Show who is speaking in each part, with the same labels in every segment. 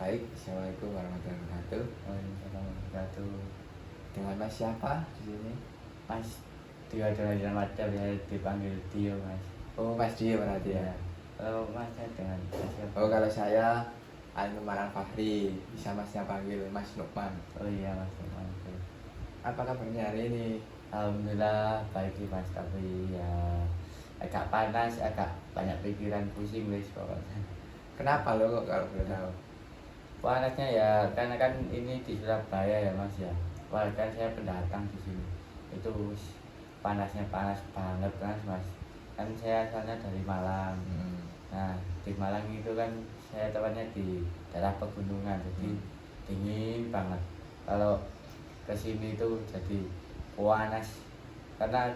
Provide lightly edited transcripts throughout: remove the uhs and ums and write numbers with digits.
Speaker 1: Baik, Assalamualaikum warahmatullahi wabarakatuh.
Speaker 2: Waalaikumsalam warahmatullahi.
Speaker 1: Dengan Mas siapa di sini?
Speaker 2: Mas Tio adalah dalam wadah biasa dipanggil Tio Mas.
Speaker 1: Oh, Mas Dio berarti ya.
Speaker 2: Ya. Kalau Mas saya dengan Mas siapa?
Speaker 1: Oh, kalau saya Al Fahri, bisa Masnya panggil Mas Nukman.
Speaker 2: Oh iya Mas Nukman.
Speaker 1: Apa kabarnya hari ini?
Speaker 2: Alhamdulillah baik sih Mas, tapi ya agak panas, agak banyak pikiran pusing wis pokoknya.
Speaker 1: Kenapa lo kok kalau boleh tahu?
Speaker 2: Panasnya ya karena kan ini di Surabaya ya Mas ya. Wah kan saya pendatang di sini. Itu panasnya panas banget Mas. Kan saya asalnya dari Malang. Nah di Malang itu kan saya tempatnya di daerah pegunungan, jadi dingin banget. Kalau kesini itu jadi panas karena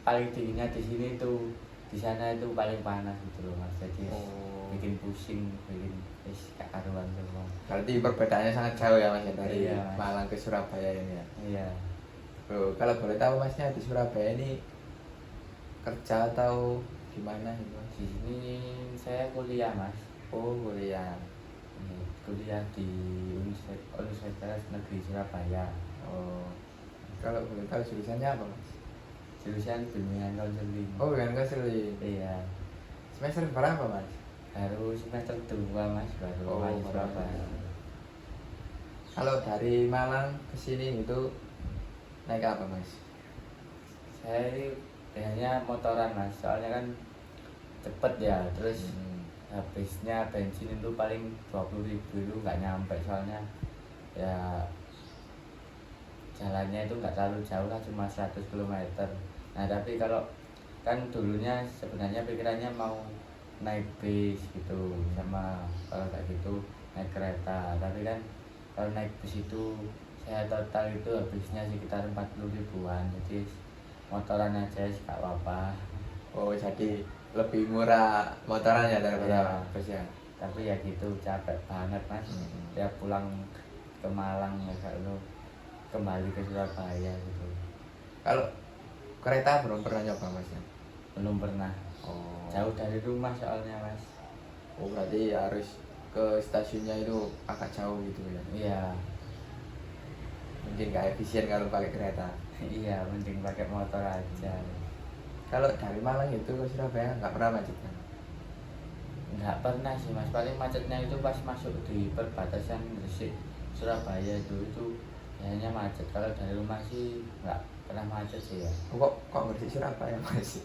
Speaker 2: paling dinginnya di sini tuh, di sana itu paling panas gitu loh Mas. Jadi bikin pusing, bikin gak karuan semua.
Speaker 1: Berarti perbedaannya sangat jauh ya Mas ya, dari
Speaker 2: Iya, Mas.
Speaker 1: Malang ke Surabaya ini ya.
Speaker 2: Iya.
Speaker 1: Bro, kalau boleh tahu Masnya di Surabaya ini kerja atau gimana gitu Mas?
Speaker 2: Di sini saya kuliah Mas.
Speaker 1: Oh, kuliah.
Speaker 2: Kuliah di Universitas Negeri Surabaya.
Speaker 1: Oh, kalau boleh tahu jurusannya apa Mas?
Speaker 2: Jurusan bimbingan konseling.
Speaker 1: Oh, kan konseling.
Speaker 2: Iya.
Speaker 1: Semester berapa Mas?
Speaker 2: Baru semester 2 Mas, baru
Speaker 1: Oh,
Speaker 2: masuk
Speaker 1: baru.
Speaker 2: Surabaya.
Speaker 1: Kalau dari Malang ke sini itu naik apa Mas?
Speaker 2: Saya ini biasanya motoran Mas, soalnya kan cepet ya, terus habisnya bensin itu paling 20.000 itu nggak nyampe, soalnya ya jalannya itu nggak terlalu jauh lah, cuma 100 km. Nah tapi kalau kan dulunya sebenarnya pikirannya mau naik bis gitu, sama kalau kayak gitu naik kereta, tapi kan kalau naik bis itu saya total itu habisnya sekitar 40 ribuan, jadi motoran aja sih gak apa-apa.
Speaker 1: Oh, jadi lebih murah motorannya daripada
Speaker 2: Iya.
Speaker 1: bus ya.
Speaker 2: Tapi ya gitu capek banget Mas. Ya pulang ke Malang ya kalau kembali ke Surabaya gitu.
Speaker 1: Kalau kereta belum pernah nyoba Mas ya?
Speaker 2: Belum pernah.
Speaker 1: Oh.
Speaker 2: Jauh dari rumah soalnya Mas.
Speaker 1: Oh, berarti harus ke stasiunnya itu agak jauh gitu ya.
Speaker 2: Iya.
Speaker 1: Mungkin gak efisien kalau pakai kereta.
Speaker 2: Iya, mending pakai motor aja.
Speaker 1: Kalau dari Malang itu ke Surabaya nggak pernah macet kan?
Speaker 2: Nggak pernah sih Mas, paling macetnya itu pas masuk di perbatasan Gresik Surabaya itu biasanya macet. Kalau dari rumah sih nggak pernah macet sih ya.
Speaker 1: Oh, kok Gresik Surabaya Mas?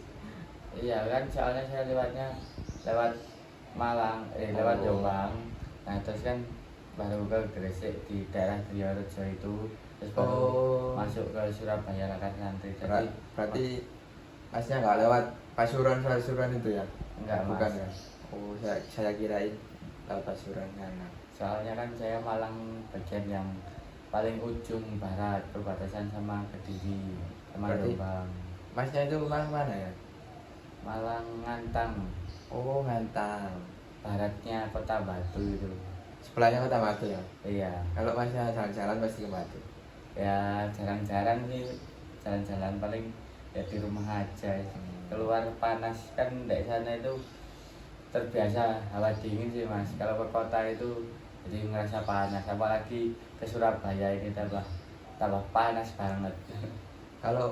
Speaker 2: Iya kan, soalnya saya lewatnya lewat Malang, lewat Jombang. Nah terus kan baru ke Gresik di daerah Triorejo itu, terus baru masuk ke Surabaya Lakan Santri. Jadi
Speaker 1: Berarti Masnya nggak lewat Pasuruan itu ya?
Speaker 2: enggak
Speaker 1: Bukan
Speaker 2: Mas.
Speaker 1: ya? Oh, saya kirain lewat Pasuruan sana.
Speaker 2: Soalnya kan saya Malang bagian yang paling ujung barat, perbatasan sama Kediri sama
Speaker 1: Berarti
Speaker 2: Jombang.
Speaker 1: Masnya itu Malang mana ya?
Speaker 2: Malang Ngantang,
Speaker 1: Oh, Ngantang.
Speaker 2: baratnya Kota Batu itu.
Speaker 1: Sebelahnya Kota Batu ya?
Speaker 2: Iya.
Speaker 1: Kalau Masnya jalan-jalan pasti ke Batu.
Speaker 2: Ya jarang-jarang sih jalan-jalan, paling ya di rumah aja. Keluar panas kan dari sana itu terbiasa hawa dingin sih Mas. Kalau ke kota itu jadi ngerasa panas, apalagi ke Surabaya ini tambah panas banget.
Speaker 1: Kalau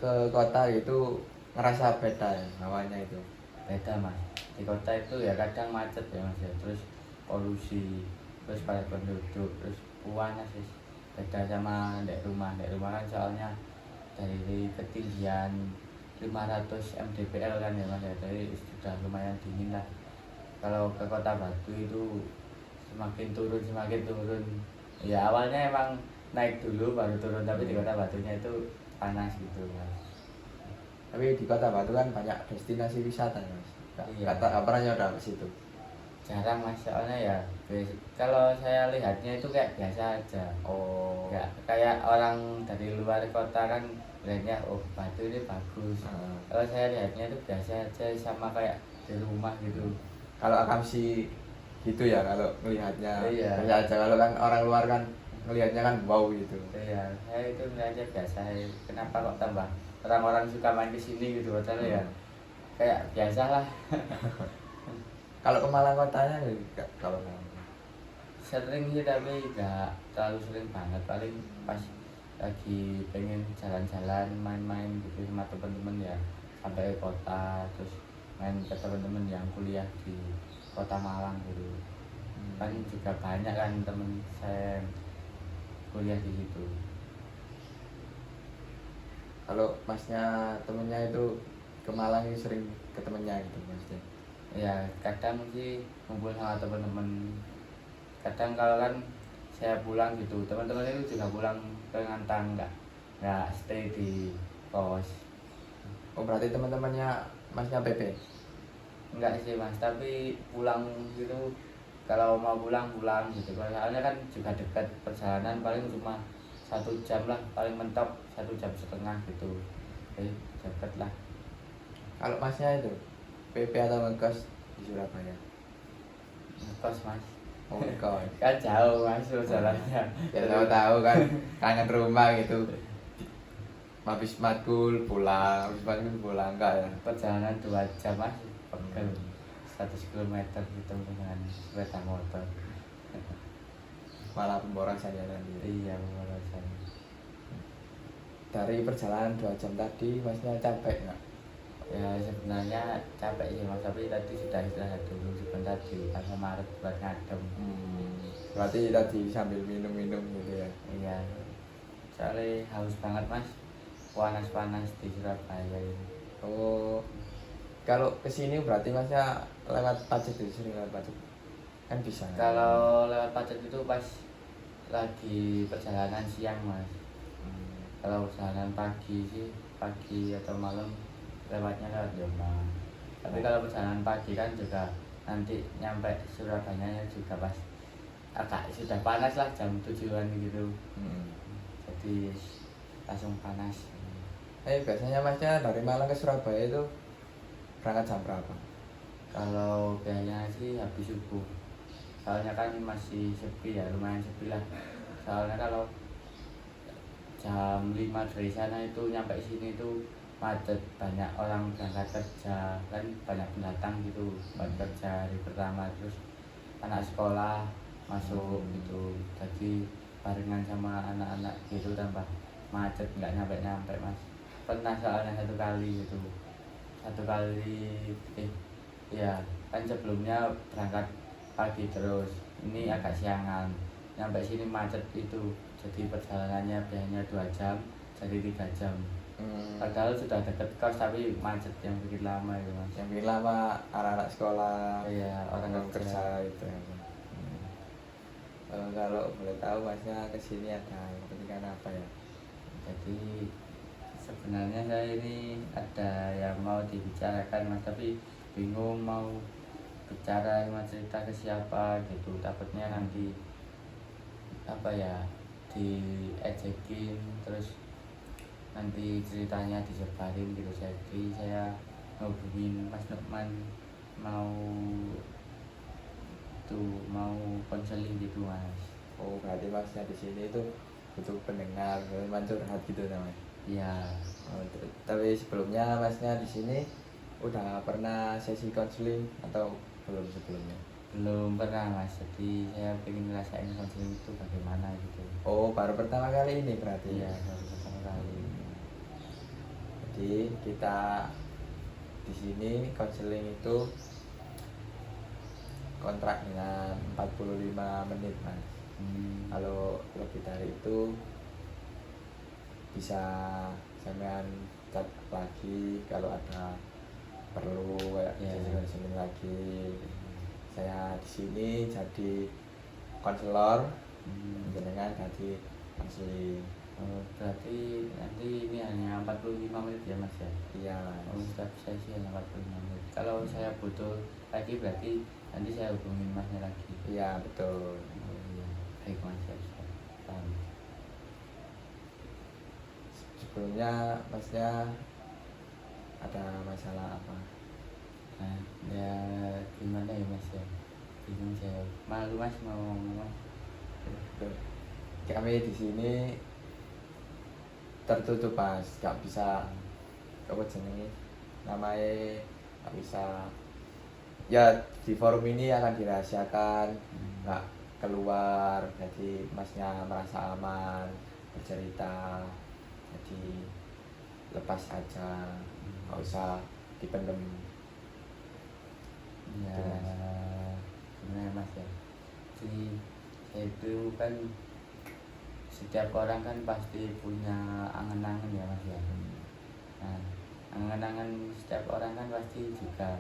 Speaker 1: ke kota itu ngerasa beda ya hawanya itu.
Speaker 2: Beda Mas, di kota itu ya kadang macet ya Mas ya, terus polusi, terus pada penduduk, terus panas sih. Beda sama di rumah kan soalnya dari ketinggian 500 mdpl kan ya Mas ya, jadi sudah lumayan dingin lah. Kalau ke Kota Batu itu semakin turun ya, awalnya emang naik dulu baru turun, tapi di Kota Batunya itu panas gitu Mas.
Speaker 1: Tapi di Kota Batu kan banyak destinasi wisata ya Mas.
Speaker 2: Iya.
Speaker 1: Kata pernah nyoba ke situ.
Speaker 2: Jarang Mas, soalnya ya kalau saya lihatnya itu kayak biasa aja.
Speaker 1: Oh.
Speaker 2: Kayak orang dari luar kota kan lihatnya, oh Batu ini bagus. Kalau saya lihatnya itu biasa aja, sama kayak di rumah gitu.
Speaker 1: Kalau Akam sih gitu ya, kalau melihatnya
Speaker 2: Iya.
Speaker 1: biasa aja. Kalau kan orang luar kan melihatnya kan wow gitu.
Speaker 2: Iya, saya itu melihatnya biasa. Kenapa kok tambah orang-orang suka main ke sini gitu, padahal ya kayak biasa lah.
Speaker 1: Kalau ke Malang kotanya kalau
Speaker 2: sering sih tapi nggak terlalu sering banget, paling pas lagi pengen jalan-jalan main-main gitu sama temen-temen ya, sampai ke kota terus main ke temen-temen yang kuliah di kota Malang gitu. Kan juga banyak kan temen saya yang kuliah di situ.
Speaker 1: Kalau masnya temennya itu ke Malang itu sering ke temennya gitu maksudnya.
Speaker 2: Ya kadang sih ngumpul sama temen-temen, kadang kalau kan saya pulang gitu teman-teman itu juga pulang ke Ngantang, nggak stay di kos.
Speaker 1: Oh berarti teman-temannya masnya PP?
Speaker 2: Enggak sih mas, tapi pulang gitu kalau mau pulang gitu, soalnya kan juga dekat, perjalanan paling cuma 1 jam lah, paling mentok 1,5 jam gitu, jadi dekat lah.
Speaker 1: Kalau masnya itu PP atau ngekos di Surabaya?
Speaker 2: Ngekos mas.
Speaker 1: Oh ngekos.
Speaker 2: Kan jauh mas jalannya.
Speaker 1: Ya tahu-tahu kan kangen rumah gitu. Habis matkul pulang, enggak ya.
Speaker 2: Perjalanan 2 jam mas, pegel 100 km gitu dengan sepeda motor.
Speaker 1: Malah pemborosan ya nanti.
Speaker 2: Iya pemborosan.
Speaker 1: Dari perjalanan 2 jam tadi masnya capek nggak?
Speaker 2: Ya sebenarnya capek sih mas, tapi tadi sudah istirahat dulu sebentar di Maret buat ngadem.
Speaker 1: Berarti tadi sambil minum-minum gitu ya?
Speaker 2: Iya, soalnya haus banget mas, panas-panas di Surabaya ini.
Speaker 1: Oh, kalau kesini berarti masnya lewat Pacet itu, sering lewat Pacet kan bisa kan?
Speaker 2: Kalau lewat Pacet itu pas lagi perjalanan siang mas. Kalau perjalanan pagi sih, pagi atau malam lewatnya lewat Jombang. Tapi kalau perjalanan pagi kan juga nanti nyampe Surabaya juga pas agak sudah panas lah, jam 7-an gitu. Jadi langsung panas.
Speaker 1: Biasanya masnya dari Malang ke Surabaya itu berangkat jam berapa?
Speaker 2: Kalau kayaknya sih habis subuh, soalnya kan masih sepi ya, lumayan sepi lah. Soalnya kalau jam 5 dari sana itu nyampe sini itu macet, banyak orang berangkat kerja, kan banyak pendatang gitu buat kerja hari pertama, terus anak sekolah masuk gitu, jadi barengan sama anak-anak gitu tambah macet, nggak nyampe mas. Pernah soalnya satu kali ya kan sebelumnya berangkat pagi terus, ini agak siangan nyampe sini macet itu, jadi perjalanannya biasanya 2 jam jadi 3 jam. Padahal sudah deket kos tapi macet yang bikin lama itu mas.
Speaker 1: Yang bikin lama anak-anak sekolah,
Speaker 2: Iya, orang
Speaker 1: kerja itu. Kalau boleh tahu masnya kesini ada kepentingan apa ya?
Speaker 2: Jadi sebenarnya saya ini ada yang mau dibicarakan mas, tapi bingung mau bicara, mau cerita ke siapa gitu, takutnya nanti apa ya, diejekin terus nanti ceritanya disebarin gitu. Jadi saya ngubungin Mas Nukman mau konseling gitu mas.
Speaker 1: Oh berarti masnya di sini itu butuh pendengar, teman curhat gitu namanya.
Speaker 2: Iya.
Speaker 1: Tapi sebelumnya masnya di sini udah pernah sesi konseling atau belum sebelumnya?
Speaker 2: Belum pernah mas, jadi saya pengen ngerasain konseling itu bagaimana gitu.
Speaker 1: Oh baru pertama kali ini berarti?
Speaker 2: Iya baru pertama kali.
Speaker 1: Jadi kita di sini konseling itu kontraknya 45 menit mas. Kalau lebih dari itu bisa sampean chat lagi kalau ada perlu kayak konseling lagi. Saya di sini jadi konselor, jenengan jadi konseling.
Speaker 2: Oh, berarti nanti ini hanya 45 menit ya mas ya?
Speaker 1: Iya mas.
Speaker 2: Oh, setiap sesi hanya 45 menit. Kalau saya butuh lagi berarti nanti saya hubungin masnya lagi.
Speaker 1: Iya betul.
Speaker 2: Oh iya, baik mas, siap. Paham.
Speaker 1: Sebelumnya masnya ada masalah apa?
Speaker 2: Nah, ya gimana ya mas ya? Bingung saya. Malu mas mau ngomong.
Speaker 1: Kami di sini tertutup mas, nggak bisa apa jenenge namanya, nggak bisa ya, di forum ini akan dirahasiakan, nggak keluar, jadi masnya merasa aman bercerita, jadi lepas aja, nggak usah dipendem.
Speaker 2: Ya
Speaker 1: Gitu, Mas.
Speaker 2: sebenarnya Mas ya, jadi saya itu kan setiap orang kan pasti punya angan-angan ya Mas ya. Nah, angan-angan setiap orang kan pasti juga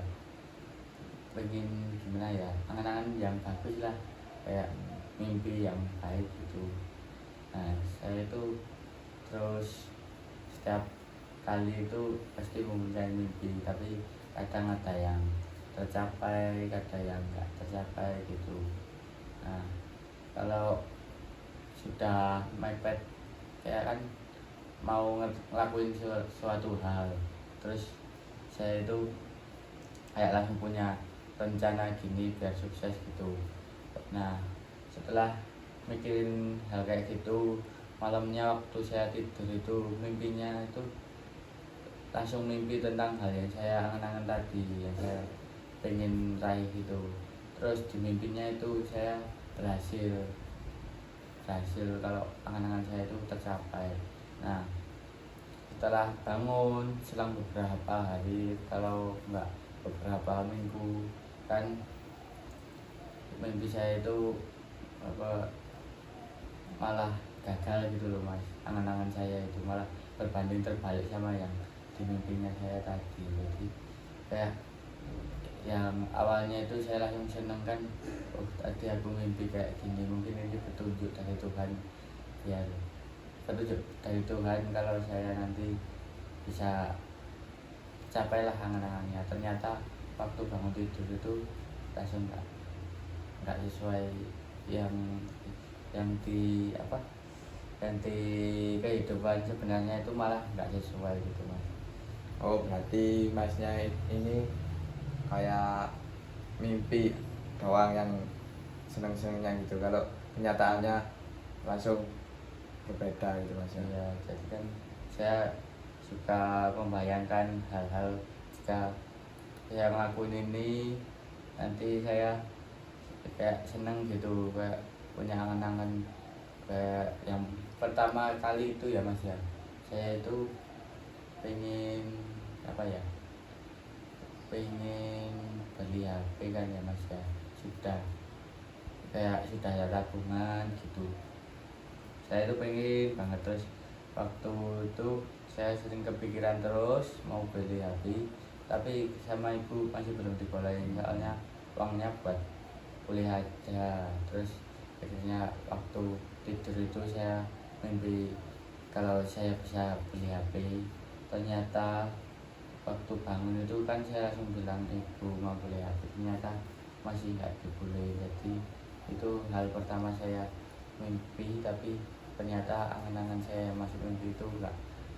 Speaker 2: pengen gimana ya, angan-angan yang bagus lah, kayak mimpi yang baik gitu. Nah saya itu terus setiap kali itu pasti mempunyai mimpi, tapi kadang ada yang tercapai, kadang yang nggak tercapai gitu. Nah kalau sudah mepet kayak kan mau ngelakuin suatu hal, terus saya itu kayak langsung punya rencana gini biar sukses gitu. Nah setelah mikirin hal kayak gitu, malamnya waktu saya tidur itu mimpinya itu langsung mimpi tentang hal yang saya angan-angan tadi, yang saya pengen raih gitu. Terus di mimpinya itu saya berhasil kalau angan-angan saya itu tercapai. Nah setelah bangun selang beberapa hari, kalau enggak beberapa minggu, kan mimpi saya itu apa malah gagal gitu loh Mas. Angan-angan saya itu malah berbanding terbalik sama yang di mimpinya saya tadi. Jadi kayak yang awalnya itu saya langsung seneng kan, oh tadi aku mimpi kayak gini, mungkin ini petunjuk dari Tuhan, biar petunjuk dari Tuhan kalau saya nanti bisa capailah angan-angannya. Ternyata waktu bangun tidur itu langsung nggak sesuai yang di apa, yang di kehidupan sebenarnya itu malah nggak sesuai gitu Mas.
Speaker 1: Oh berarti masnya ini kayak mimpi doang yang seneng-senengnya gitu, kalau kenyataannya langsung berbeda gitu Mas ya.
Speaker 2: Iya, jadi kan saya suka membayangkan hal-hal jika saya ngelakuin ini nanti saya kayak seneng gitu, kayak punya angan-angan. Kayak yang pertama kali itu ya Mas ya, saya itu pengen apa ya, pengen beli HP kan ya Mas ya, sudah ada tabungan gitu. Saya itu pengen banget, terus waktu itu saya sering kepikiran terus mau beli HP, tapi sama ibu masih belum dibolehin soalnya uangnya buat kuliah aja. Terus akhirnya waktu tidur itu saya mimpi kalau saya bisa beli HP. Ternyata waktu bangun itu kan saya langsung bilang ibu mau beli HP, ternyata masih nggak dibolehin. Jadi itu hal pertama saya mimpi, tapi ternyata angan-angan saya yang masuk mimpi itu nggak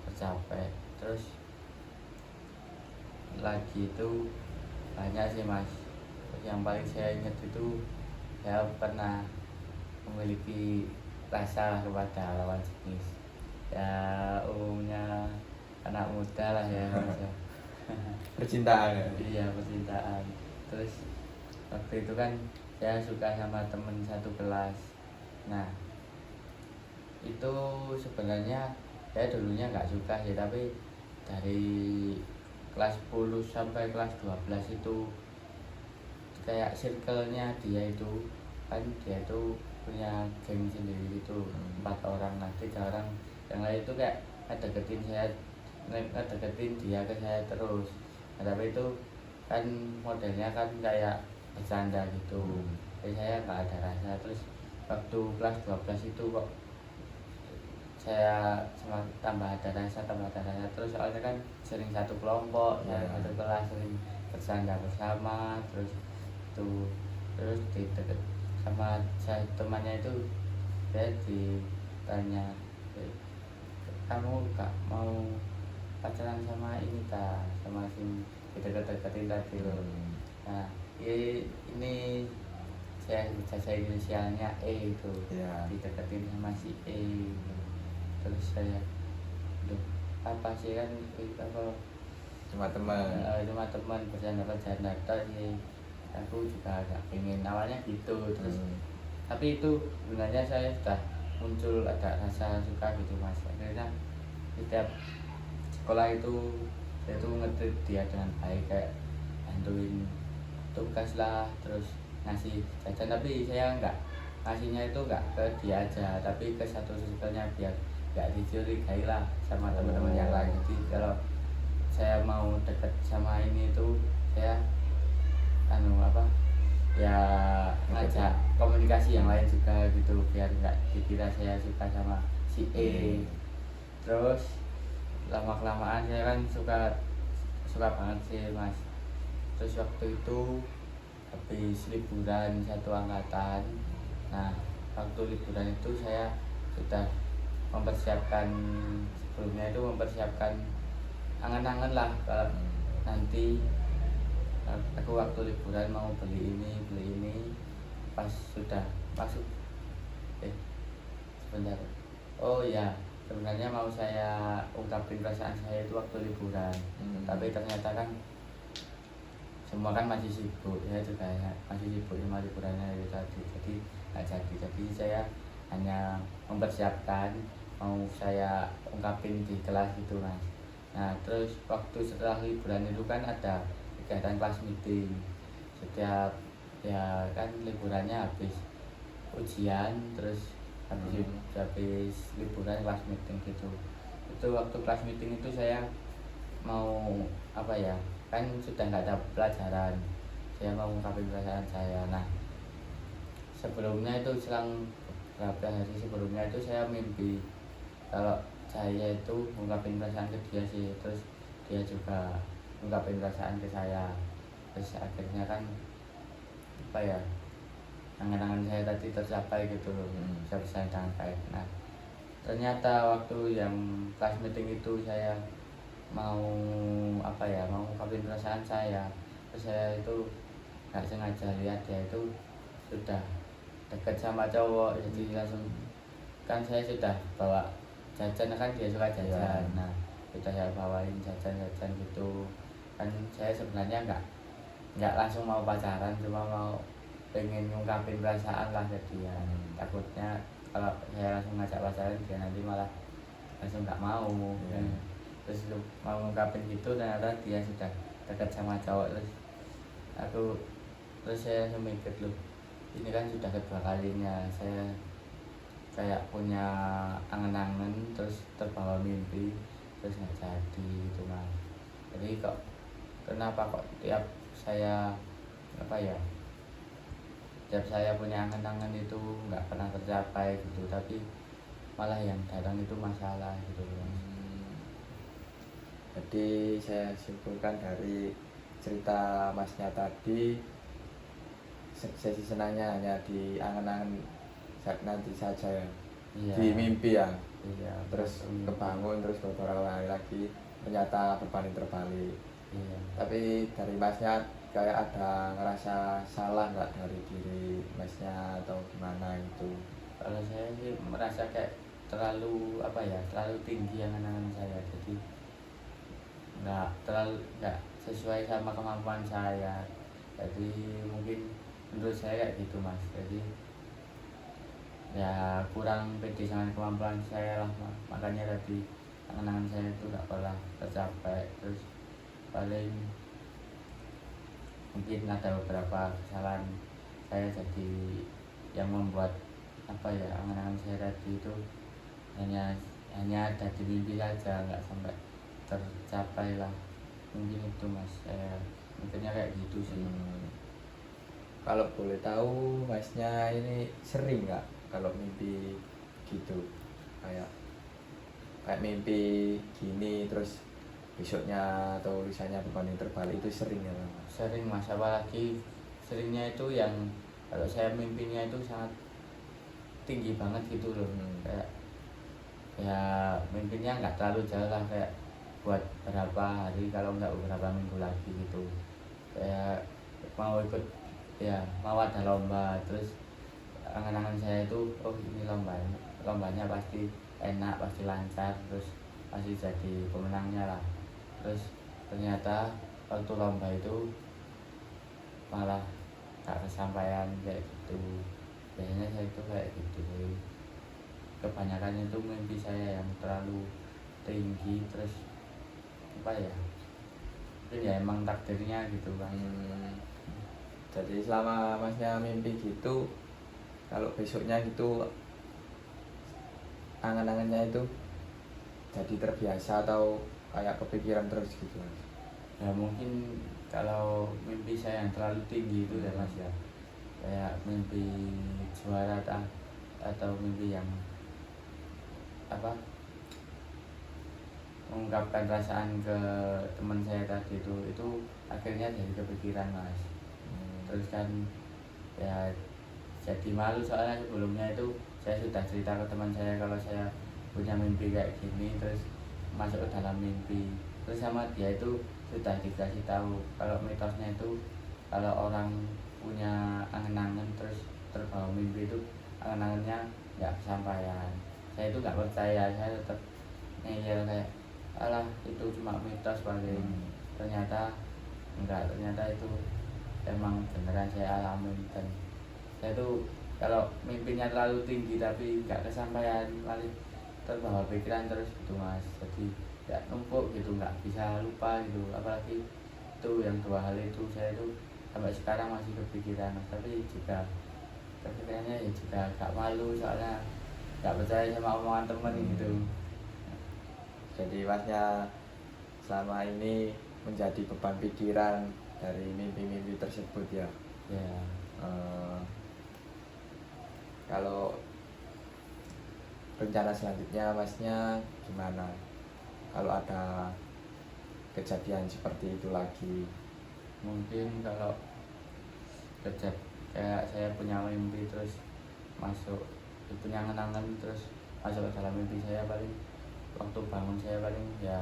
Speaker 2: tercapai. Terus lagi itu banyak sih Mas, yang paling saya ingat itu saya pernah memiliki rasa kepada lawan jenis, ya umumnya anak muda lah ya Mas ya.
Speaker 1: Percintaan ya?
Speaker 2: Iya, percintaan. Terus waktu itu kan saya suka sama temen satu kelas. Nah itu sebenarnya saya dulunya nggak suka sih, tapi dari kelas 10 sampai kelas 12 itu kayak circle-nya dia itu kan, dia itu punya geng sendiri itu 4 orang, nah 3 orang yang lain itu kayak ngedeketin dia ke saya terus. Nah, tapi itu kan modelnya kan kayak bercanda gitu, jadi saya nggak ada rasa. Terus waktu kelas 12 itu kok saya tambah ada rasa, terus soalnya kan sering satu kelompok ya, satu kelas, sering bercanda bersama. Terus deket sama saya temannya itu, saya ditanya, kamu gak mau pacaran sama ini tak, sama si deket-deketin tadi loh. Nah ini saya inisialnya E itu, dideketin sama si E. Terus saya, duh apa sih kan apa,
Speaker 1: cuma teman
Speaker 2: bercanda sih, aku juga agak pengen awalnya gitu. Terus tapi itu sebenarnya saya sudah muncul ada rasa suka gitu mas, akhirnya setiap sekolah itu saya tuh nge dia dengan baik, kayak bantuin tugas lah, terus ngasih jajan, tapi saya nggak ngasihnya itu nggak ke dia aja, tapi ke satu circle-nya biar nggak dicurigai lah sama teman-teman yang lain. Jadi kalau saya mau deket sama ini tuh saya anu apa ya, ngajak komunikasi yang lain juga gitu, biar nggak dikira saya suka sama si E. Terus lama kelamaan saya kan suka banget sih mas. Terus waktu itu habis liburan satu angkatan, nah waktu liburan itu saya sudah mempersiapkan, sebelumnya itu mempersiapkan angan-angan lah kalau nanti aku waktu liburan mau beli ini, pas sudah masuk sebentar, oh ya sebenarnya mau saya ungkapin perasaan saya itu waktu liburan, tapi ternyata kan semua kan masih sibuk, saya juga ya, masih sibuk sama liburannya itu tadi, jadi nggak jadi saya hanya mempersiapkan mau saya ungkapin di kelas gitu mas. Nah terus waktu setelah liburan itu kan ada kegiatan kelas meeting, setiap ya kan liburannya habis ujian, terus habis liburan kelas meeting gitu. Itu waktu kelas meeting itu saya mau apa ya, kan sudah nggak ada pelajaran, saya mau ngungkapin perasaan saya. Nah sebelumnya itu selang beberapa hari sebelumnya itu saya mimpi kalau saya itu ngungkapin perasaan ke dia sih, terus dia juga ngungkapin perasaan ke saya, terus akhirnya kan apa ya, angan-angan saya tadi tercapai gitu loh, bisa bersaing dengan baik. Nah ternyata waktu yang kelas meeting itu saya mau apa ya, mau ngungkapin perasaan saya, terus saya itu nggak sengaja lihat dia itu sudah dekat sama cowok, jadi langsung kan saya sudah bawa jajan, kan dia suka jajan, nah sudah saya bawain jajan gitu kan. Saya sebenarnya nggak langsung mau pacaran, cuma mau pengen ngungkapin perasaan lah ke dia. Takutnya kalau saya langsung ngajak pacaran dia nanti malah langsung nggak mau. Terus mau ngungkapin gitu, ternyata dia sudah dekat sama cowok, terus saya mikir loh, ini kan sudah kedua kalinya saya kayak punya angan-angan terus terbawa mimpi terus nggak jadi gitu mas. Jadi kenapa kok tiap saya apa ya, tiap saya punya angan-angan itu nggak pernah tercapai gitu, tapi malah yang datang itu masalah gitu mas.
Speaker 1: Jadi saya simpulkan dari cerita masnya tadi, sesi senangnya hanya di angan-angan saat nanti saja ya.
Speaker 2: Iya.
Speaker 1: Di mimpi ya.
Speaker 2: Iya.
Speaker 1: Terus kebangun, terus beberapa hari lagi ternyata terbalik.
Speaker 2: Iya.
Speaker 1: Tapi dari masnya kayak ada ngerasa salah nggak dari diri masnya atau gimana gitu?
Speaker 2: Kalau saya sih merasa kayak terlalu apa ya, terlalu tinggi angan-angan saya, jadi nggak sesuai sama kemampuan saya. Jadi mungkin menurut saya kayak gitu mas, jadi ya kurang pede sama kemampuan saya lah, makanya tadi angan-angan saya itu nggak pernah tercapai. Terus paling mungkin ada beberapa kesalahan saya jadi yang membuat apa ya, angan-angan saya tadi itu hanya ada di mimpi saja, nggak sampai tercapai lah. Mungkin itu mas, saya mikirnya kayak gitu sih.
Speaker 1: Kalau boleh tahu masnya ini sering nggak kalau mimpi gitu, kayak mimpi gini terus besoknya atau lusannya berbanding terbalik, itu sering ya mas?
Speaker 2: Sering mas, apalagi seringnya itu yang kalau saya mimpinya itu sangat tinggi banget gitu loh. Kayak ya mimpinya nggak terlalu jauh lah, kayak buat berapa hari kalau nggak beberapa minggu lagi gitu. Kayak mau ikut ya, mau ada lomba, terus angan-angan saya itu oh ini lombanya pasti enak, pasti lancar, terus pasti jadi pemenangnya lah. Terus ternyata waktu lomba itu malah gak kesampaian kayak gitu. biasanya saya itu kayak gitu sih. Kebanyakan itu mimpi saya yang terlalu tinggi, terus apa ya, mungkin ya emang takdirnya gitu kan.
Speaker 1: Jadi selama masnya mimpi gitu, kalau besoknya gitu angan-angannya itu jadi terbiasa atau kayak kepikiran terus gitu Mas?
Speaker 2: Ya mungkin kalau mimpi saya yang terlalu tinggi itu ya Mas ya, kayak mimpi juara atau mimpi yang apa, mengungkapkan perasaan ke teman saya tadi itu akhirnya jadi kepikiran Mas. Terus kan ya jadi malu, soalnya sebelumnya itu saya sudah cerita ke teman saya kalau saya punya mimpi kayak gini, terus masuk ke dalam mimpi, terus sama dia itu sudah dikasih tahu kalau mitosnya itu kalau orang punya angan-angan terus terbawa mimpi itu angan-angannya nggak kesampaian. Saya itu nggak percaya, saya tetap ngeyel kayak alah itu cuma mitos paling. Ternyata enggak, ternyata itu emang beneran saya alamin. Dan saya tuh kalau mimpinya terlalu tinggi tapi nggak kesampaian paling terbawa pikiran terus gitu Mas, jadi ya numpuk gitu, nggak bisa lupa gitu. Apalagi itu yang dua hal itu saya tuh sampai sekarang masih kepikiran Mas. Tapi juga kepikirannya ya juga gak malu, soalnya nggak percaya sama omongan temen gitu.
Speaker 1: Jadi masnya selama ini menjadi beban pikiran dari mimpi-mimpi tersebut ya.
Speaker 2: Ya
Speaker 1: Kalau rencana selanjutnya masnya gimana? Kalau ada kejadian seperti itu lagi?
Speaker 2: mungkin kalau kerja kayak saya punya mimpi terus masuk, punya angan-angan terus masuk ke dalam mimpi saya, paling waktu bangun saya paling ya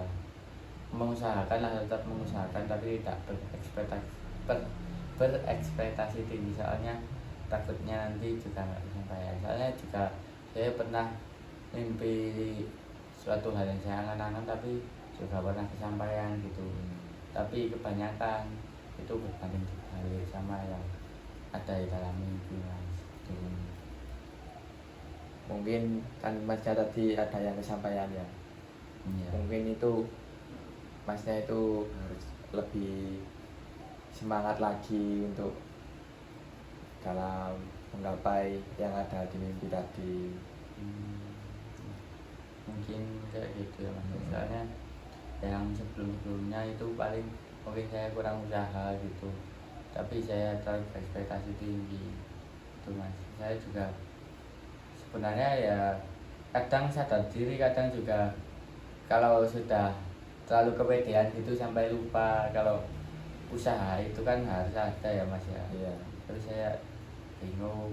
Speaker 2: mengusahakan lah, tetap mengusahakan tapi tidak berekspektasi tinggi, soalnya takutnya nanti juga nggak kesampaian. Soalnya juga saya pernah mimpi suatu hal yang saya angan-angan tapi juga pernah kesampaian gitu. Tapi kebanyakan itu berbanding terbalik sama yang ada di dalam mimpi Mas.
Speaker 1: Mungkin kan masnya tadi ada yang kesampaian ya.
Speaker 2: Iya.
Speaker 1: Mungkin itu masnya itu harus lebih semangat lagi untuk dalam menggapai yang ada di mimpi tadi.
Speaker 2: Mungkin kayak gitu ya Mas. Soalnya yang sebelum-sebelumnya itu paling mungkin saya kurang usaha gitu, tapi saya terlalu berekspektasi tinggi itu Mas. Saya juga sebenarnya ya kadang sadar diri, kadang juga kalau sudah terlalu kepedean gitu sampai lupa kalau usaha itu kan harus ada ya Mas ya.
Speaker 1: Iya.
Speaker 2: Terus saya bingung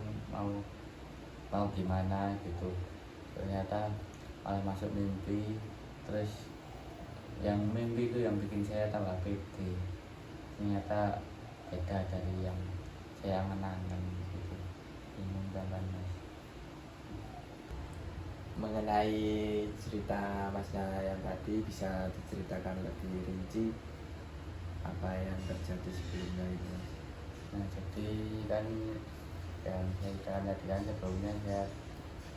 Speaker 2: mau gimana gitu, ternyata malah masuk mimpi, terus yang mimpi itu yang bikin saya tambah pede, ternyata beda dari yang saya angan-angan gitu. Bingung kan Mas.
Speaker 1: Mengenai cerita masnya yang tadi, bisa diceritakan lebih rinci apa yang terjadi sebelumnya itu Mas?
Speaker 2: Nah jadi kan yang saya ceritakan tadi kan sebelumnya saya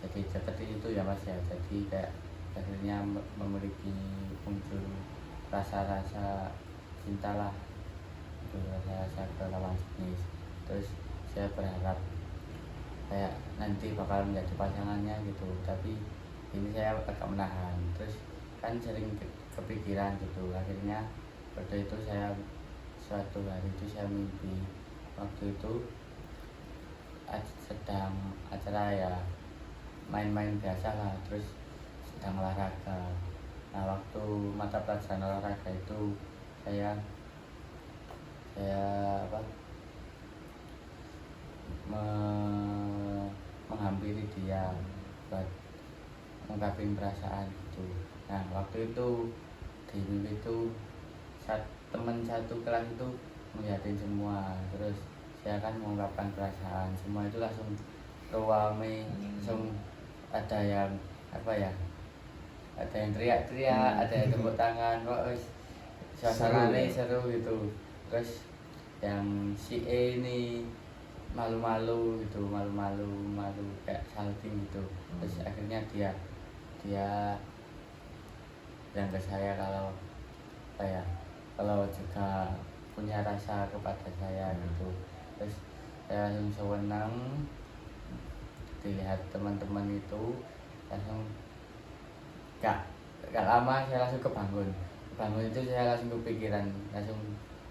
Speaker 2: jadi seperti itu ya Mas ya. Jadi kayak akhirnya memiliki muncul rasa-rasa cintalah, itu rasa-rasa ke lawan jenis. Terus saya berharap kayak nanti bakal menjadi pasangannya gitu, tapi ini saya agak menahan. Terus kan sering kepikiran gitu, akhirnya waktu itu saya suatu hari itu saya mimpi waktu itu sedang acara ya main-main biasa lah, terus sedang olahraga. Nah waktu mata pelajaran olahraga itu saya apa menghampiri dia buat mengungkapin perasaan gitu. Nah waktu itu di mimpi itu teman satu kelas itu ngeliatin semua, terus saya kan mengungkapkan perasaan, semua itu langsung rame, langsung ada yang apa ya, ada yang teriak-teriak, ada yang tepuk tangan, kok suasananya seru gitu. Terus yang si E ini malu-malu gitu, malu kayak salting gitu. Terus akhirnya dia bilang ke saya kalau apa ya, kalau juga punya rasa kepada saya gitu. Terus saya langsung sewenang dilihat teman-teman itu, langsung gak lama saya langsung kebangun itu, saya langsung kepikiran, langsung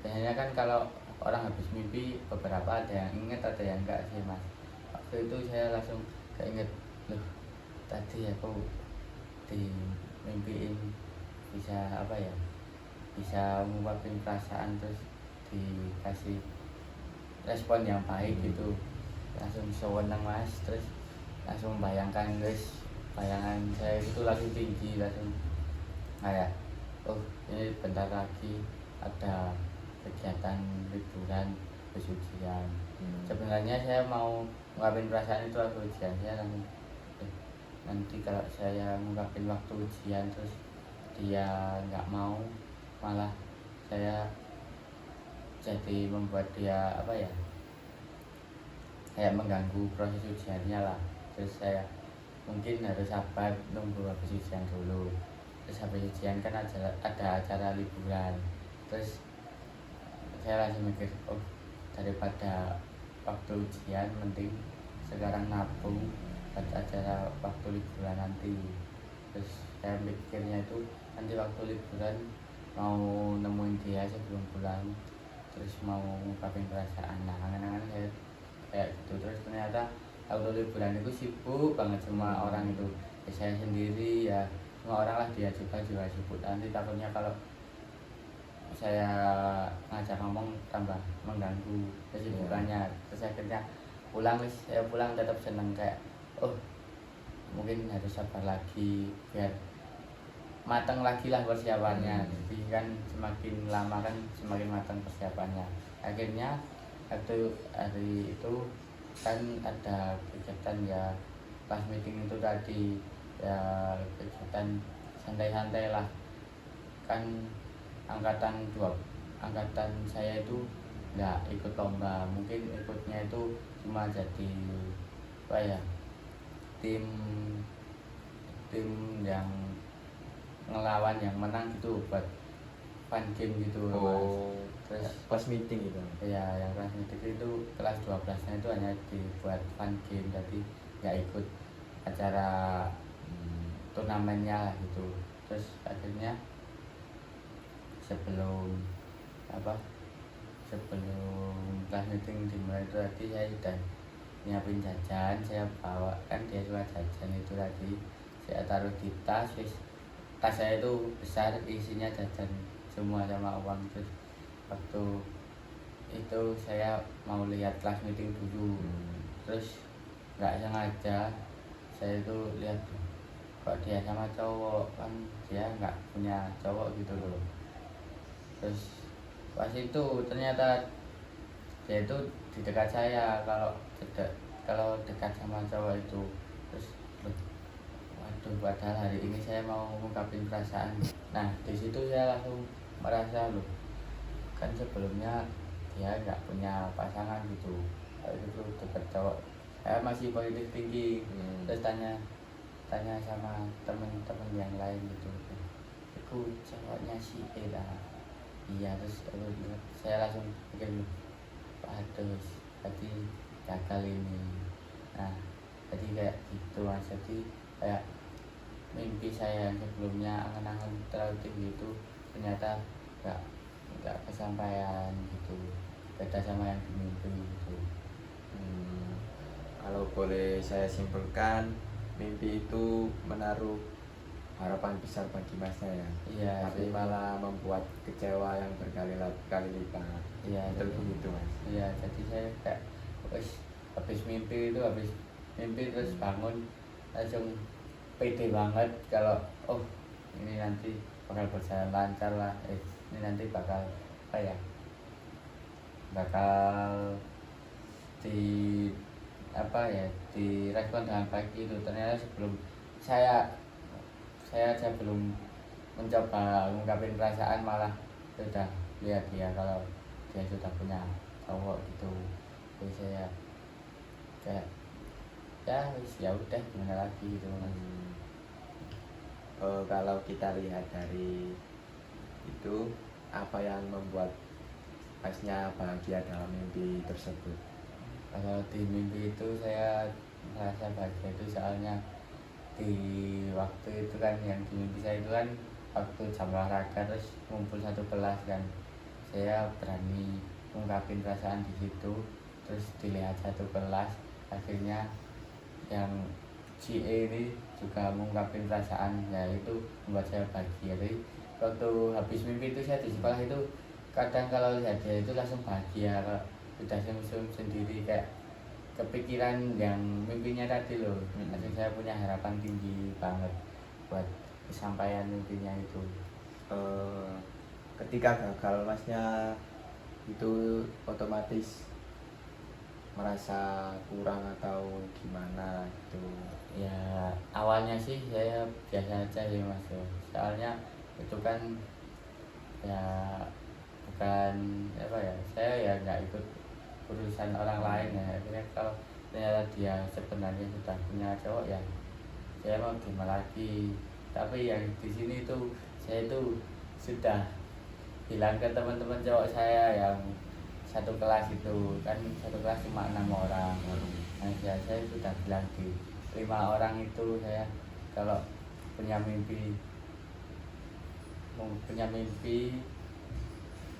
Speaker 2: biasanya kan kalau orang habis mimpi beberapa ada yang inget ada yang enggak sih mas. Waktu itu saya langsung keinget, loh tadi aku dimimpiin bisa apa ya, bisa mengungkapin perasaan terus dikasih respon yang baik gitu. Langsung sewenang mas, terus langsung bayangkan guys, bayangan saya itu langsung tinggi, langsung kayak oh ini bentar lagi ada kegiatan liburan ujian. Sebenarnya saya mau ngungkapin perasaan itu waktu ujian, saya langsung nanti kalau saya ngungkapin waktu ujian terus dia nggak mau, malah saya jadi membuat dia apa ya, kayak mengganggu proses ujiannya lah. Terus saya mungkin harus sabar nunggu habis ujian dulu. Terus habis ujian kan ada acara liburan. Terus saya langsung mikir, oh daripada waktu ujian mending sekarang nabung buat acara waktu liburan nanti. Terus saya mikirnya itu nanti waktu liburan mau nemuin dia sebelum pulang, terus mau ngungkapin perasaan. Nah angan-angan saya kayak gitu. Terus ternyata waktu liburan itu sibuk banget semua orang itu, ya, saya sendiri ya, semua orang lah, dia juga sibuk. Nanti takutnya kalau saya ngajak ngomong tambah mengganggu kesibukannya. Terus akhirnya saya pulang tetap seneng, kayak oh mungkin harus sabar lagi biar matang lagi lah persiapannya. Jadi kan semakin lama kan semakin matang persiapannya. Akhirnya waktu hari itu kan ada kegiatan ya, pas meeting itu tadi ya, kegiatan santai-santai lah. Kan angkatan saya itu nggak ikut lomba, mungkin ikutnya itu cuma jadi apa ya, tim yang ngelawan yang menang gitu, buat fun game gitu. Terus
Speaker 1: pas meeting gitu
Speaker 2: ya, yang kelas meeting itu kelas 12 nya itu hanya dibuat fun game, jadi nggak ikut acara turnamennya lah gitu. Terus akhirnya sebelum kelas meeting dimulai itu tadi saya sudah nyiapin jajan, saya bawa, kan dia suka jajan itu tadi saya taruh di tas. Tas saya itu besar, isinya jajan semua sama uang. Terus waktu itu saya mau lihat kelas meeting dulu. Terus nggak sengaja saya itu lihat kok dia sama cowok, kan dia nggak punya cowok gitu loh. Terus pas itu ternyata dia itu di dekat saya, kalau dekat sama cowok itu. Terus waduh, padahal hari ini saya mau mengungkapin perasaan. Nah di situ saya langsung merasa loh, kan sebelumnya dia nggak punya pasangan gitu, itu dekat cowok, saya masih positif tinggi. Terus tanya sama temen-temen yang lain gitu, itu cowoknya si E lah. Iya. Terus saya langsung pikir, aduh tadi gagal ini. Nah jadi kayak gitu mas, jadi kayak mimpi saya yang sebelumnya angan-angan terlalu tinggi itu ternyata nggak kesampaian gitu, beda sama yang dimimpi gitu.
Speaker 1: Kalau boleh saya simpulkan, mimpi itu menaruh harapan besar bagi masnya ya.
Speaker 2: Iya,
Speaker 1: tapi malah membuat kecewa yang berkali-kali lipat.
Speaker 2: Iya,
Speaker 1: betul begitu mas.
Speaker 2: Iya, jadi saya kayak habis mimpi terus bangun langsung pede banget kalau oh ini nanti bakal berjalan lancar lah, ini nanti bakal apa ya, bakal direspon dengan baik gitu. Ternyata sebelum saya aja belum mencoba mengungkapin perasaan, malah sudah lihat dia kalau dia sudah punya cowok gitu. Jadi saya kayak ya udah gimana lagi gitu mas.
Speaker 1: Kalau kita lihat dari itu, apa yang membuat masnya bahagia dalam mimpi tersebut?
Speaker 2: Kalau di mimpi itu saya merasa bahagia itu soalnya di waktu itu kan yang di mimpi saya itu kan waktu jam olahraga terus ngumpul satu kelas kan, saya berani ungkapin perasaan di situ, terus dilihat satu kelas, akhirnya yang CA ini juga mengungkapin perasaan, ya itu membuat saya bahagia. Jadi waktu habis mimpi itu saya di sekolah itu kadang kalau lihat dia itu langsung bahagia, kalau udah senyum sendiri kayak kepikiran yang mimpinya tadi loh. Jadi saya punya harapan tinggi banget buat kesampaian mimpinya itu.
Speaker 1: Ketika gagal masnya itu otomatis merasa kurang atau gimana gitu?
Speaker 2: Ya awalnya sih saya biasa aja sih mas, soalnya itu kan ya bukan apa ya, saya ya nggak ikut urusan orang lain ya. Akhirnya kalau ternyata dia sebenarnya sudah punya cowok, ya saya mau gimana lagi. Tapi yang di sini tuh saya itu sudah bilang ke teman-teman cowok saya yang satu kelas itu kan, satu kelas cuma 6 orang. Nah saya sudah bilang di 5 orang itu saya kalau punya mimpi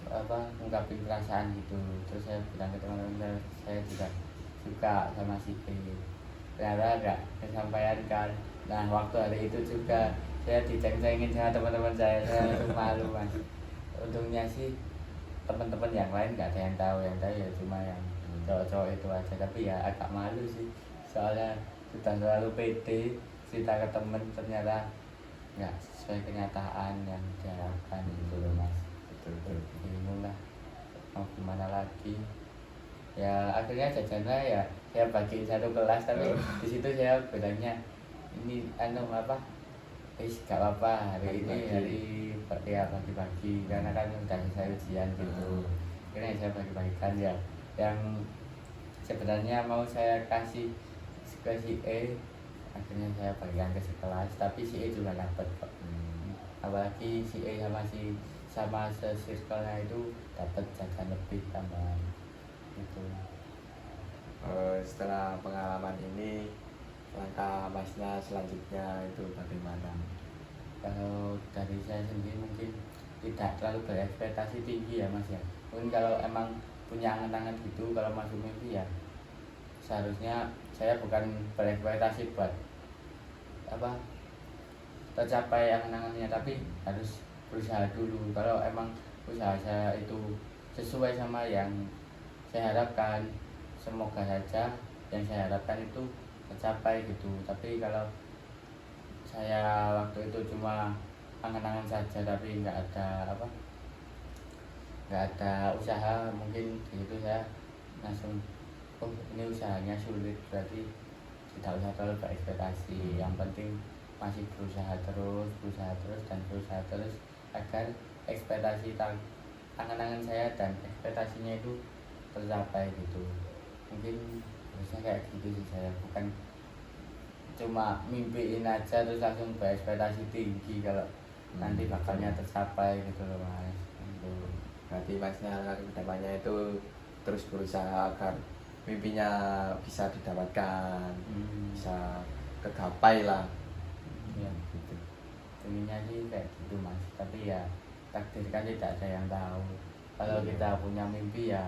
Speaker 2: apa ungkapin perasaan gitu. Terus saya bilang ke teman-teman saya juga suka sama si B, ternyata agak kesampaian kan. Nah waktu hari itu juga saya diceng-cengin sama teman-teman saya langsung malu mas. Untungnya sih teman-teman yang lain nggak ada yang tahu ya cuma yang cowok-cowok itu aja, tapi ya agak malu sih soalnya sudah terlalu pede cerita ke temen, ternyata nggak sesuai kenyataan yang diharapkan gitu loh mas.
Speaker 1: Betul.
Speaker 2: Bingung lah mau gimana lagi. Ya akhirnya jajannya ya saya bagi satu kelas, tapi di situ saya bilangnya ini apa, gak apa-apa hari ini hari ya bagi-bagi karena kan udah selesai ujian gitu. Akhirnya saya bagi-bagikan ya yang sebenarnya mau saya kasih ke si E, akhirnya saya bagikan ke sekelas, tapi si E juga dapat kok. Apalagi si E sama se-circle-nya itu dapat jajan lebih tambahan gitu.
Speaker 1: Setelah pengalaman ini, langkah masnya selanjutnya itu bagaimana?
Speaker 2: Kalau dari saya sendiri mungkin tidak terlalu berekspektasi tinggi ya mas ya. Mungkin kalau emang punya angan-angan gitu, kalau masuk mimpi ya seharusnya saya bukan berekspektasi buat apa tercapai angan-angannya, tapi harus berusaha dulu. Kalau emang usaha saya itu sesuai sama yang saya harapkan, semoga saja yang saya harapkan itu tercapai gitu. Tapi kalau saya waktu itu cuma angan-angan saja tapi nggak ada usaha, mungkin gitu saya langsung oh ini usahanya sulit, berarti tidak usah terlalu berekspektasi. Yang penting masih berusaha terus agar ekspektasi angan-angan saya dan ekspektasinya itu tercapai gitu. Mungkin harusnya kayak gitu sih, saya bukan cuma mimpiin aja terus langsung berekspektasi tinggi kalau nanti bakalnya tercapai gitu loh mas.
Speaker 1: Berarti masnya kedepannya itu terus berusaha agar mimpinya bisa didapatkan, bisa kegapai lah
Speaker 2: ya
Speaker 1: gitu.
Speaker 2: intinya sih kayak gitu mas, tapi ya takdir kan tidak ada yang tahu. Kalau kita punya mimpi ya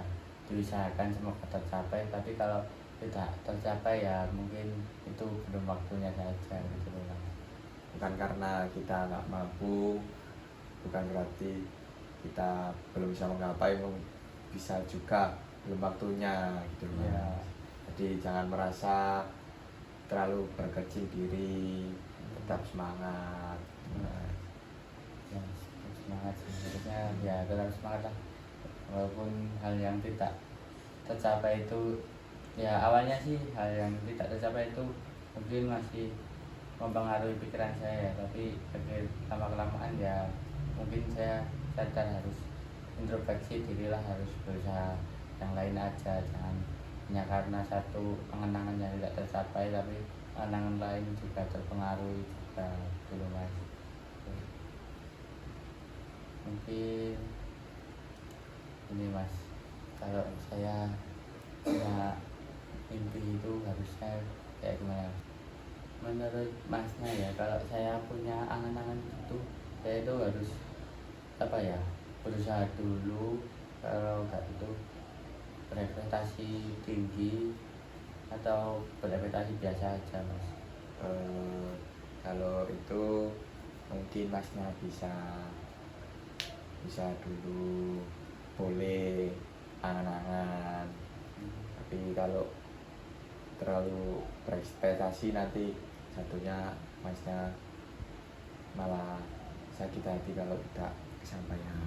Speaker 2: diusahakan semoga tercapai, tapi kalau tidak tercapai ya mungkin itu belum waktunya saja gitu loh.
Speaker 1: Bukan karena kita nggak mampu, bukan berarti kita belum bisa menggapai, bisa juga belum waktunya gitu
Speaker 2: Ya.
Speaker 1: Jadi jangan merasa terlalu berkecil diri, tetap semangat.
Speaker 2: Ya, semangat sebenarnya ya, tetap semangat lah walaupun hal yang tidak tercapai itu ya awalnya sih hal yang tidak tercapai itu mungkin masih mempengaruhi pikiran saya, tapi lama kelamaan ya mungkin saya sadar harus introspeksi diri lah, harus berusaha yang lain aja, jangan hanya karena satu angan-angan yang tidak tercapai, tapi angan lain juga terpengaruh juga dulu mas. Mungkin ini mas, kalau saya punya mimpi itu harusnya kayak gimana? Menurut masnya ya, kalau saya punya angan-angan itu, saya itu harus apa ya, berusaha dulu. Kalau nggak itu berekspektasi tinggi atau berekspektasi biasa aja mas.
Speaker 1: Kalau itu mungkin masnya bisa dulu boleh angan-angan, tapi kalau terlalu berekspektasi nanti jatuhnya masnya malah sakit hati kalau tidak kesampaian.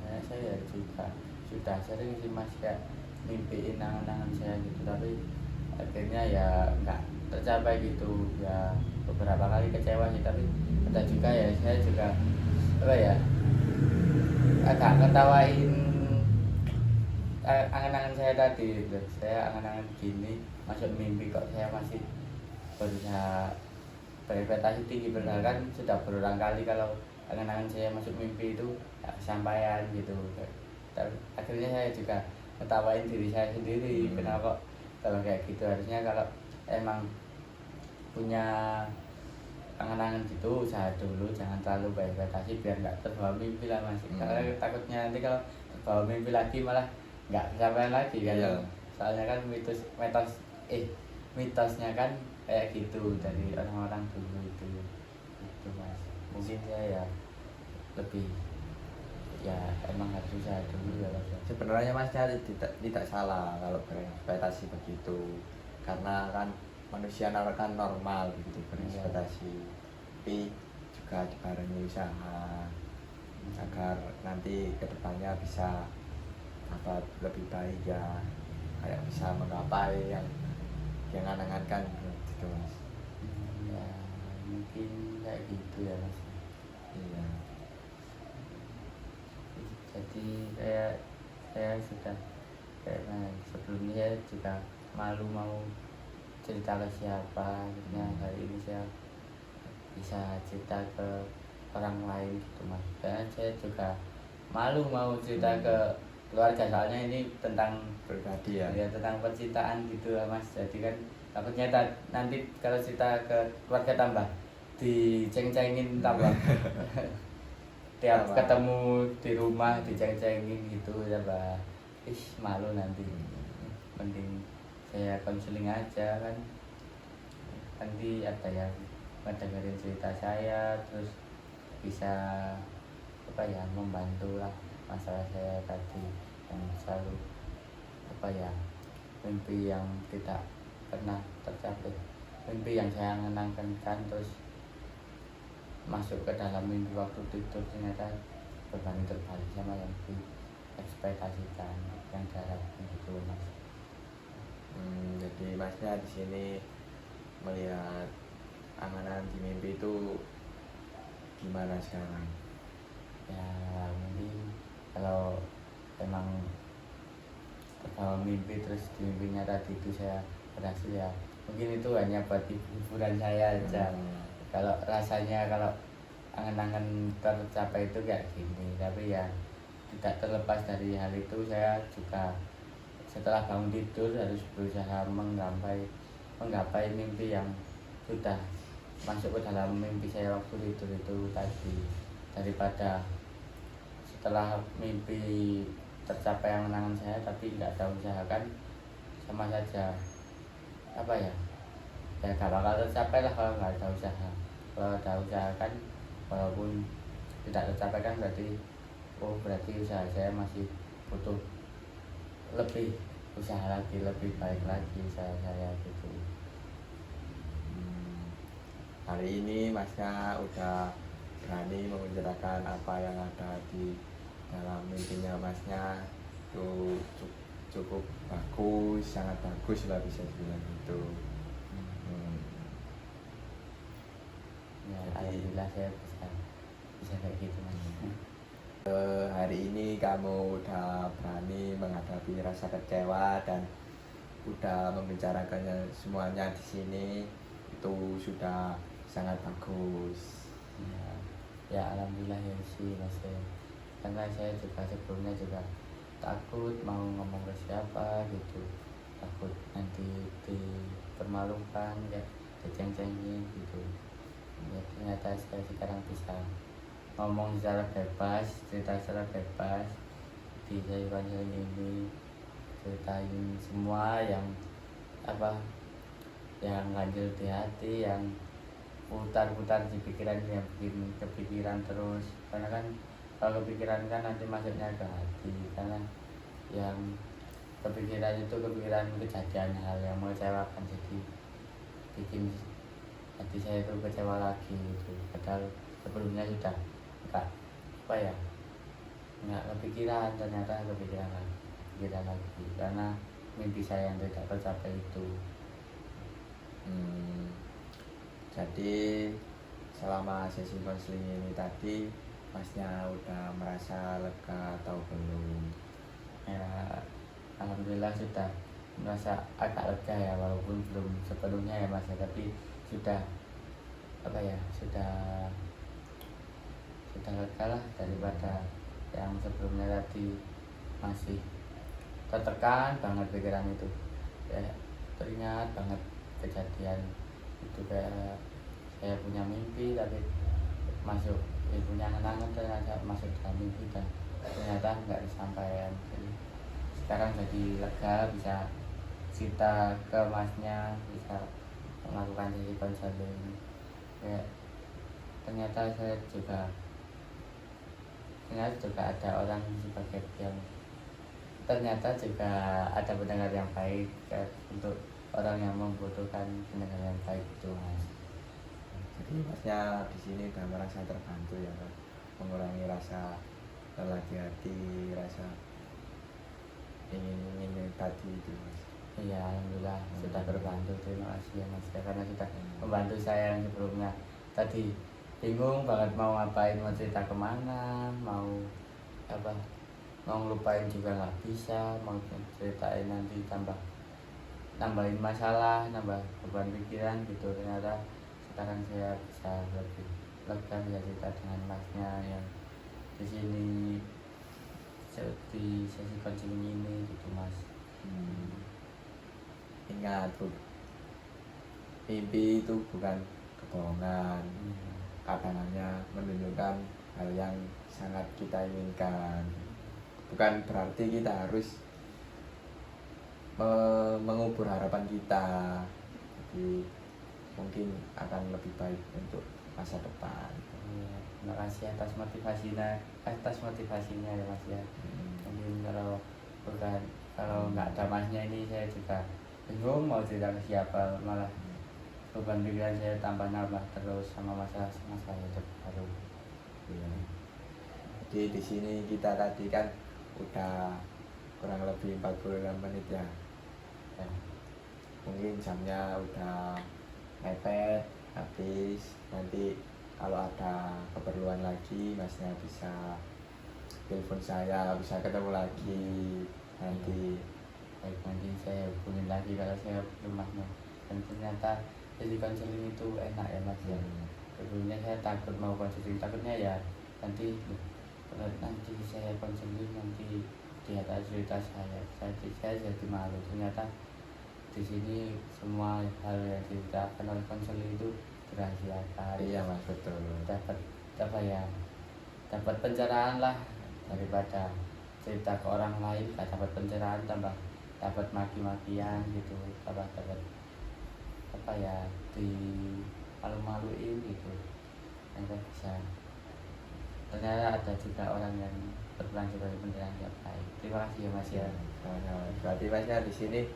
Speaker 2: Ya, saya juga sudah sering sih mas kayak mimpiin angan-angan saya gitu, tapi akhirnya ya nggak tercapai gitu ya. Beberapa kali kecewa sih, tapi ada juga ya saya juga apa ya, agak ngetawain angan-angan saya tadi gitu. Saya angan-angan gini masuk mimpi kok saya masih berusaha berekspektasi tinggi, padahal kan sudah berulang kali kalau angan-angan saya masuk mimpi itu gak kesampaian gitu. Dan akhirnya saya juga ngetawain diri saya sendiri, kenapa kok kalau kayak gitu. Harusnya kalau emang punya angan-angan gitu usaha dulu, jangan terlalu berekspektasi biar nggak terbawa mimpi lah mas. Karena takutnya nanti kalau terbawa mimpi lagi malah nggak kesampaian lagi kan. Soalnya kan mitosnya kan kayak gitu dari orang-orang dulu itu mas. Mungkin saya ya lebih ya emang harus usaha dulu ya mas.
Speaker 1: Sebenarnya masnya tidak salah kalau berekspektasi begitu, karena kan manusia kan normal begitu berekspektasi, tapi juga dibarengi usaha agar nanti kedepannya bisa dapat lebih baik ya, kayak bisa menggapai yang angan-angan gitu mas.
Speaker 2: Ya mungkin kayak gitu ya mas.
Speaker 1: Iya.
Speaker 2: Jadi saya sudah kayak sebelumnya saya juga malu mau cerita ke siapa. Akhirnya hari ini saya bisa cerita ke orang lain gitu mas. Karena saya juga malu mau cerita ke keluarga, soalnya ini tentang
Speaker 1: Pribadi ya.
Speaker 2: tentang percintaan gitu lah mas. Jadi kan takutnya nanti kalau cerita ke keluarga tambah diceng-cengin tambah tiap ketemu di rumah diceng-cengin gitu ya bah. Malu nanti. Mending saya konseling aja kan, nanti ada yang ngedengerin cerita saya terus bisa apa ya, membantu lah masalah saya tadi yang selalu apa ya, mimpi yang tidak pernah tercapai, mimpi yang saya angan-angankan terus masuk ke dalam mimpi waktu tidur ternyata berbanding terbalik sama yang diekspektasikan, yang diharapkan gitu mas.
Speaker 1: Jadi masnya di sini melihat angan-angan di mimpi itu gimana sekarang?
Speaker 2: Ya mungkin kalau emang terbawa mimpi terus di mimpinya tadi itu saya berhasil ya mungkin itu hanya buat hiburan saya aja. Kalau rasanya kalau angan-angan tercapai itu kayak gini, tapi ya tidak terlepas dari hal itu saya juga setelah bangun tidur harus berusaha menggapai mimpi yang sudah masuk ke dalam mimpi saya waktu tidur itu tadi, daripada setelah mimpi tercapai angan-angan saya tapi nggak ada usaha, kan sama saja apa ya, ya gak bakal tercapai lah kalau nggak ada usaha. Kalau ada usaha kan walaupun tidak tercapai kan berarti usaha saya masih butuh lebih usaha lagi, lebih baik lagi usaha saya gitu.
Speaker 1: Hari ini masnya udah berani menceritakan apa yang ada di dalam mimpinya masnya, itu cukup bagus, sangat bagus lah bisa dibilang gitu.
Speaker 2: Ya alhamdulillah saya bisa kayak gitu mas.
Speaker 1: Hari ini kamu udah berani menghadapi rasa kecewa dan udah membicarakannya semuanya di sini, itu sudah sangat bagus.
Speaker 2: Ya, ya alhamdulillah ya sih mas ya. Karena saya juga sebelumnya juga takut mau ngomong ke siapa gitu, takut nanti dipermalukan ya, diceng-cengin gitu. Ya, ternyata saya sekarang bisa ngomong secara bebas, cerita secara bebas di sayuran ini, ceritain semua yang apa yang ganjil di hati, yang putar-putar di pikiran, yang bikin kepikiran terus. Karena kan kalau kepikiran kan nanti masuknya ke hati, karena yang kepikiran itu kepikiran kejadian hal yang mengecewakan, jadi bikin hati saya itu kecewa lagi gitu. Padahal sebelumnya sudah enggak apa ya, enggak kepikiran, ternyata kepikiran lagi karena mimpi saya yang tidak tercapai itu.
Speaker 1: Hmm, jadi selama sesi konseling ini tadi, masnya udah merasa lega atau belum?
Speaker 2: Ya alhamdulillah sudah merasa agak lega ya, walaupun belum sepenuhnya ya mas ya, tapi sudah apa ya, sudah lega lah daripada yang sebelumnya tadi masih tertekan banget pikiran itu ya, teringat banget kejadian itu, kayak saya punya mimpi tapi masuk punya kenangan, ternyata masuk dalam mimpi dan ternyata nggak disampaikan. Jadi sekarang jadi lega, bisa cerita ke masnya, bisa melakukan sesi konseling ya. Ternyata juga ada orang sebagai yang ternyata juga ada pendengar yang baik ya, untuk orang yang membutuhkan pendengar yang baik itu mas.
Speaker 1: Jadi masnya di sini udah merasa terbantu ya kan, mengurangi rasa lelah di hati, rasa ingin tadi itu mas.
Speaker 2: Iya alhamdulillah sudah terbantu, terima kasih ya mas ya, karena sudah membantu saya yang sebelumnya tadi bingung banget mau ngapain, mau cerita kemana, mau apa, mau ngelupain juga nggak bisa, mau ceritain nanti nambahin masalah, nambah beban pikiran gitu. Ternyata sekarang saya bisa lebih lega ya cerita dengan masnya yang di sini di sesi konseling ini gitu mas.
Speaker 1: Ingat Bu, mimpi itu bukan kebohongan, kadang-kadang menunjukkan hal yang sangat kita inginkan. Bukan berarti kita harus mengubur harapan kita, jadi mungkin akan lebih baik untuk masa depan.
Speaker 2: Ya, terima kasih atas motivasinya ya mas ya. Mungkin kalau nggak ada masnya ini saya juga bingung mau cerita ke siapa, malah beban pikiran saya tambah nambah terus sama masalah hidup baru.
Speaker 1: Ya. Jadi di sini kita tadi kan udah kurang lebih 46 menit ya.
Speaker 2: Ya.
Speaker 1: Mungkin jamnya udah mepet habis. Nanti kalau ada keperluan lagi masnya bisa telepon saya, bisa ketemu lagi nanti.
Speaker 2: Baik, nanti saya hubungin lagi kalau saya rumahnya. Dan ternyata jadi konseling itu enak ya mas ya. Sebelumnya saya takut mau konseling, takutnya ya nanti saya konseling nanti di atas cerita saya jadi malu. Ternyata di sini semua hal yang diceritakan oleh konseling itu dirahasiakan.
Speaker 1: Iya mas, betul.
Speaker 2: Dapat apa ya, dapat pencerahan lah, daripada cerita ke orang lain gak dapat pencerahan, tambah dapat maki-makian gitu, dapat apa ya, di malu-maluin gitu. Nanti bisa ternyata ada juga orang yang berperan sebagai pendengar yang baik. Terima kasih ya mas ya.
Speaker 1: Berarti masnya di sini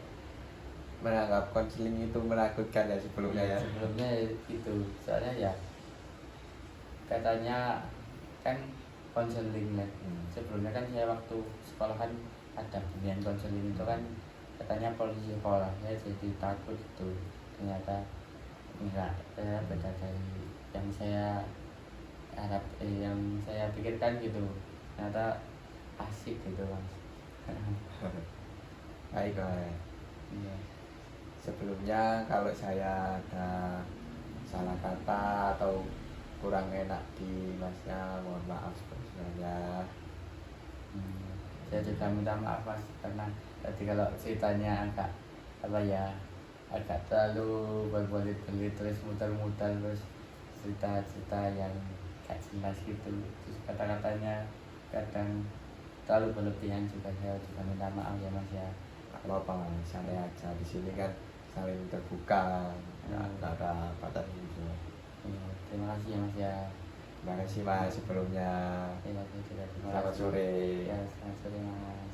Speaker 1: menganggap konseling itu menakutkan ya sebelumnya ya?
Speaker 2: Sebelumnya itu soalnya ya katanya kan konseling ya. Sebelumnya kan saya waktu sekolah kan ada pembinaan konseling itu kan katanya polisi sekolah, saya jadi takut itu. Ternyata enggak, beda dari yang saya yang saya pikirkan gitu. ternyata asik gitu mas.
Speaker 1: Baik Mas.
Speaker 2: Iya.
Speaker 1: Sebelumnya kalau saya ada salah kata atau kurang enak di masnya, mohon maaf sebelumnya.
Speaker 2: Saya juga minta maaf mas karena tadi kalau ceritanya agak apa ya, agak terlalu berbelit-belit terus muter-muter terus cerita-cerita yang gak jelas gitu, terus kata-katanya kadang terlalu berlebihan juga. Saya juga minta maaf ya mas ya.
Speaker 1: Gak apa-apa Mas, santai aja. Di sini kan saling terbuka, nggak ada apa tadi gitu.
Speaker 2: Iya, terima kasih ya mas ya.
Speaker 1: Terima kasih Mas sebelumnya.
Speaker 2: Terima kasih juga. Terima
Speaker 1: Selamat
Speaker 2: kasih.
Speaker 1: sore.
Speaker 2: Ya, selamat sore mas.